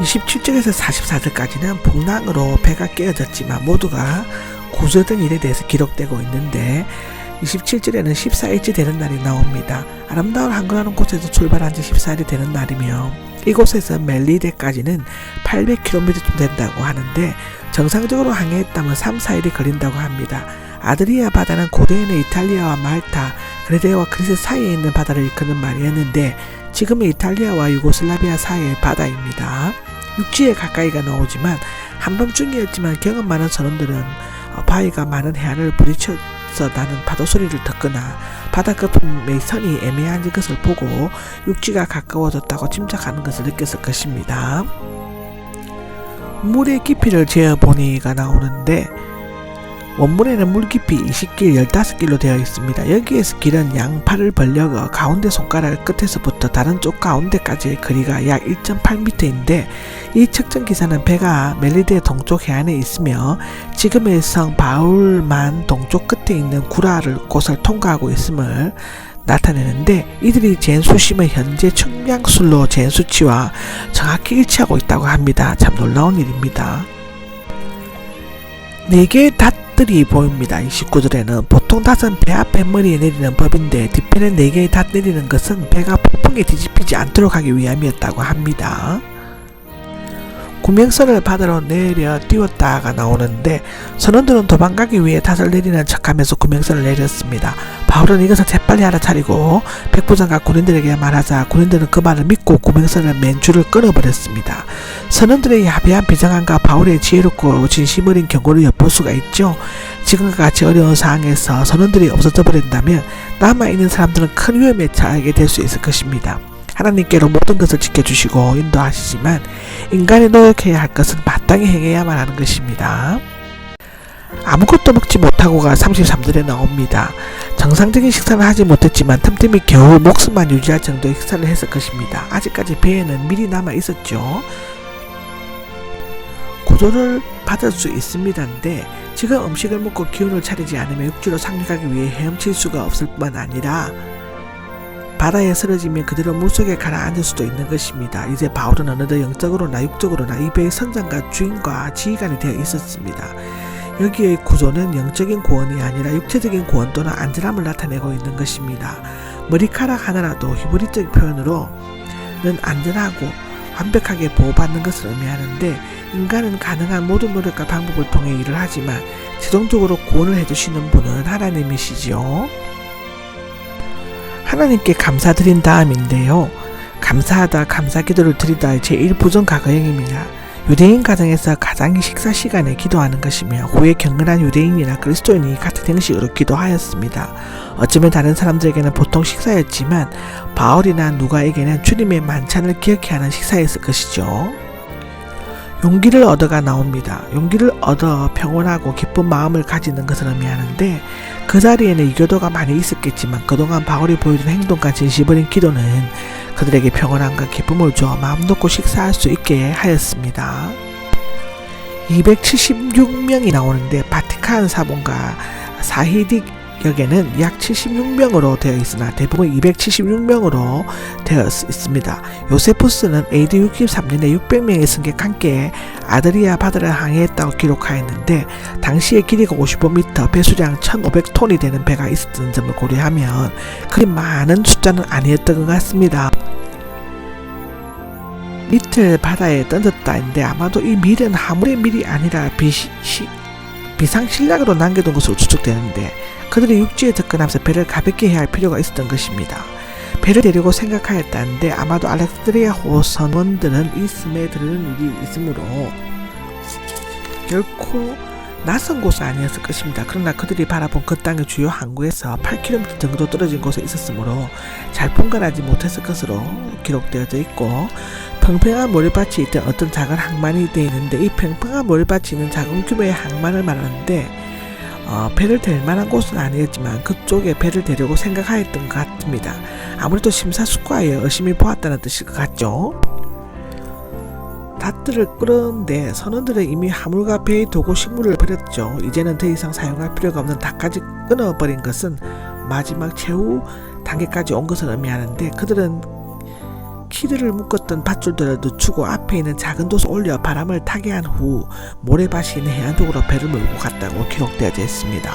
27절에서 44절까지는 풍랑으로 배가 깨어졌지만 모두가 구조된 일에 대해서 기록되고 있는데 27절에는 14일째 되는 날이 나옵니다. 아름다운 한글하는 곳에서 출발한 지 14일이 되는 날이며 이곳에서 멜리데까지는 800km쯤 된다고 하는데 정상적으로 항해했다면 3, 4일이 걸린다고 합니다. 아드리아 바다는 고대에는 이탈리아와 말타, 그레데와 그리스 사이에 있는 바다를 일컫는 말이었는데 지금의 이탈리아와 유고슬라비아 사이의 바다입니다. 육지에 가까이가 나오지만 한밤중이었지만 경험 많은 선원들은 바위가 많은 해안을 부딪혀서 나는 파도 소리를 듣거나 바다 거품의 선이 애매한 것을 보고 육지가 가까워졌다고 짐작하는 것을 느꼈을 것입니다. 물의 깊이를 재어보니가 나오는데 원문에는 물깊이 20길, 15길로 되어 있습니다. 여기에서 길은 양팔을 벌려가 가운데 손가락 끝에서부터 다른 쪽 가운데까지의 거리가 약 1.8m인데 이 측정 기사는 배가 멜리데 동쪽 해안에 있으며 지금의 성 바울만 동쪽 끝에 있는 구라를 곳을 통과하고 있음을 나타내는데 이들이 잰 수심은 현재 측량술로 잰 수치와 정확히 일치하고 있다고 합니다. 참 놀라운 일입니다. 4개의 닷들이 보입니다. 29절에는 보통 닷은 배 앞에 머리에 내리는 법인데 뒷편에 4개의 닷 내리는 것은 배가 폭풍에 뒤집히지 않도록 하기 위함이었다고 합니다. 구명선을 바다로 내려 띄웠다가 나오는데 선원들은 도망가기 위해 닷을 내리는 척하면서 구명선을 내렸습니다. 바울은 이것을 재빨리 알아차리고 백부장과 군인들에게 말하자 군인들은 그 말을 믿고 구명선을 맨 줄을 끊어버렸습니다. 선원들의 야비한 비장함과 바울의 지혜롭고 진심 어린 경고를 엿볼 수가 있죠. 지금과 같이 어려운 상황에서 선원들이 없어져 버린다면 남아있는 사람들은 큰 위험에 처하게 될 수 있을 것입니다. 하나님께로 모든 것을 지켜주시고 인도하시지만 인간이 노력해야 할 것은 마땅히 행해야만 하는 것입니다. 아무것도 먹지 못하고가 33절에 나옵니다. 정상적인 식사를 하지 못했지만 틈틈이 겨우 목숨만 유지할 정도의 식사를 했을 것입니다. 아직까지 배에는 밀이 남아 있었죠. 구조를 받을 수 있습니다인데 지금 음식을 먹고 기운을 차리지 않으면 육지로 상륙하기 위해 헤엄칠 수가 없을 뿐만 아니라 바다에 쓰러지면 그대로 물속에 가라앉을 수도 있는 것입니다. 이제 바울은 어느덧 영적으로나 육적으로나 이 배의 선장과 주인과 지휘관이 되어 있었습니다. 여기의 구조는 영적인 구원이 아니라 육체적인 구원 또는 안전함을 나타내고 있는 것입니다. 머리카락 하나라도 히브리적 표현으로는 안전하고 완벽하게 보호받는 것을 의미하는데 인간은 가능한 모든 노력과 방법을 통해 일을 하지만 최종적으로 구원을 해주시는 분은 하나님이시지요. 하나님께 감사드린 다음인데요. 감사하다 감사기도를 드리다의 제1부정 과거형입니다. 유대인 가정에서 가장 식사 시간에 기도하는 것이며 후에 경건한 유대인이나 그리스도인이 같은 형식으로 기도하였습니다. 어쩌면 다른 사람들에게는 보통 식사였지만 바울이나 누가에게는 주님의 만찬을 기억해 하는 식사였을 것이죠. 용기를 얻어가 나옵니다. 용기를 얻어 평온하고 기쁜 마음을 가지는 것을 의미하는데 그 자리에는 이교도가 많이 있었겠지만 그동안 바울이 보여준 행동과 진심 어린 기도는 그들에게 평온함과 기쁨을 주어 마음 놓고 식사할 수 있게 하였습니다. 276명이 나오는데 바티칸 사본과 사히딕 역에는 약 76명으로 되어 있으나 대부분 276명으로 되어 있습니다. 요세푸스는 AD 63년에 600명의 승객과 함께 아드리아 바다를 항해했다고 기록하였는데 당시의 길이가 55m, 배수량 1500톤이 되는 배가 있었던 점을 고려하면 그리 많은 숫자는 아니었던 것 같습니다. 밑을 바다에 던졌다는데 아마도 이 밀은 하물의 밀이 아니라 비상식량으로 남겨둔 것으로 추측되는데 그들이 육지에 접근하면서 배를 가볍게 해야 할 필요가 있었던 것입니다. 배를 데리고 생각하였다는데 아마도 알렉산드리아 선원들은 이 섬에 들르는 일이 있으므로 결코 낯선 곳은 아니었을 것입니다. 그러나 그들이 바라본 그 땅의 주요 항구에서 8km 정도 떨어진 곳에 있었으므로 잘 분간하지 못했을 것으로 기록되어져 있고 평평한 모래밭이 있던 어떤 작은 항만이 되어 있는데 이 평평한 모래밭이 있는 작은 규모의 항만을 말하는데 배를 댈 만한 곳은 아니었지만 그쪽에 배를 대려고 생각하였던 것 같습니다. 아무래도 심사숙고하여 열심히 보았다는 뜻일 것 같죠. 닷들을 끌었는데 선원들은 이미 화물과 배의 도구 식물을 버렸죠. 이제는 더 이상 사용할 필요가 없는 닷까지 끊어버린 것은 마지막 최후 단계까지 온 것을 의미하는데 그들은 히드를 묶었던 밧줄들을 늦추고 앞에 있는 작은 돛을 올려 바람을 타게 한 후 모래밭이 있는 해안쪽으로 배를 몰고 갔다고 기록되어져 있습니다.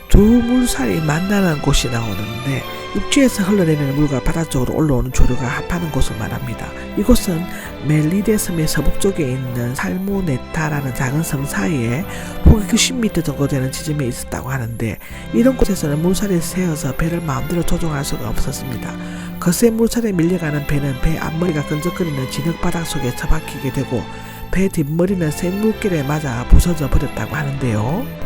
두 물살이 만나는 곳이 나오는데 육지에서 흘러내리는 물과 바닷속으로 올라오는 조류가 합하는 곳을 말합니다. 이곳은 멜리데 섬의 서북쪽에 있는 살모네타라는 작은 섬 사이에 폭이 90m 정도 되는 지점에 있었다고 하는데, 이런 곳에서는 물살이 세어서 배를 마음대로 조종할 수가 없었습니다. 거센 물살에 밀려가는 배는 배 앞머리가 끈적거리는 진흙 바닥 속에 처박히게 되고 배 뒷머리는 센 물결에 맞아 부서져 버렸다고 하는데요.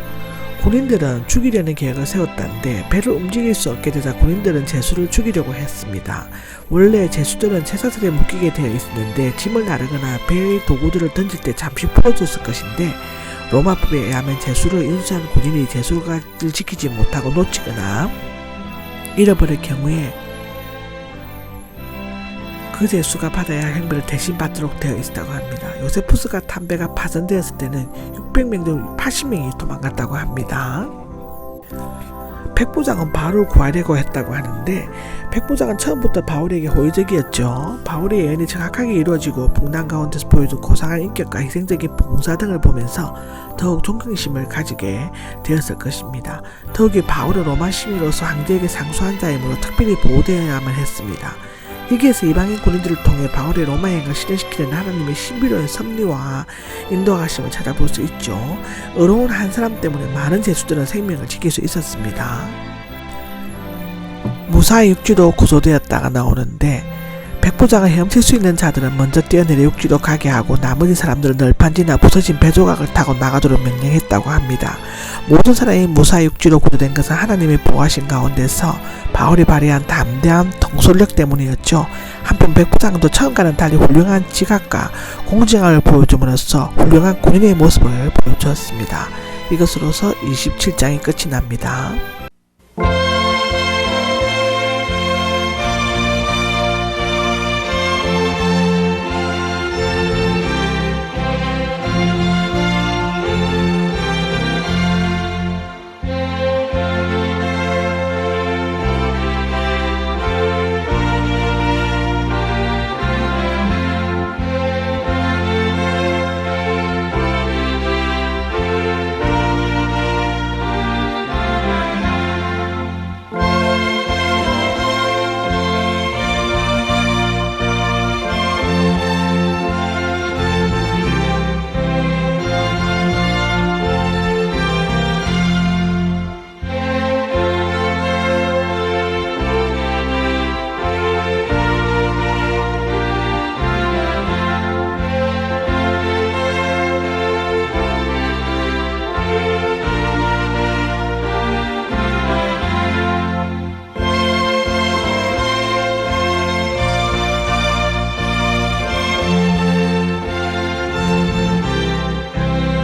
군인들은 죽이려는 계획을 세웠다는데 배를 움직일 수 없게 되자 군인들은 제수를 죽이려고 했습니다. 원래 제수들은 쇠사슬에 묶이게 되어 있었는데 짐을 나르거나 배의 도구들을 던질 때 잠시 풀어줬을 것인데, 로마법에 의하면 제수를 인수한 군인이 제수를 지키지 못하고 놓치거나 잃어버릴 경우에 그 제수가 받아야 할 행비를 대신 받도록 되어 있었다고 합니다. 요세푸스가 탄 배가 파손되었을 때는 600명 중 80명이 도망갔다고 합니다. 백부장은 바울을 구하려고 했다고 하는데, 백부장은 처음부터 바울에게 호의적이었죠. 바울의 예언이 정확하게 이루어지고 풍랑 가운데서 보여준 고상한 인격과 희생적인 봉사 등을 보면서 더욱 존경심을 가지게 되었을 것입니다. 더욱이 바울은 로마 시민으로서 황제에게 상수한 자이므로 특별히 보호되어야만 했습니다. 여기에서 이방인 군인들을 통해 바울의 로마 여행을 실현시키는 하나님의 신비로운 섭리와 인도하심을 찾아볼 수 있죠. 의로운 한 사람 때문에 많은 제수들은 생명을 지킬 수 있었습니다. 무사히 육지로 구조되었다가 나오는데, 백부장을 헤엄칠 수 있는 자들은 먼저 뛰어내려 육지로 가게 하고 나머지 사람들은 널판지나 부서진 배조각을 타고 나가도록 명령했다고 합니다. 모든 사람이 무사히 육지로 구조된 것은 하나님의 보호하신 가운데서 바울이 발휘한 담대한 통솔력 때문이었죠. 한편 백부장도 처음과는 달리 훌륭한 지각과 공정함을 보여줌으로써 훌륭한 군인의 모습을 보여주었습니다. 이것으로서 27장이 끝이 납니다.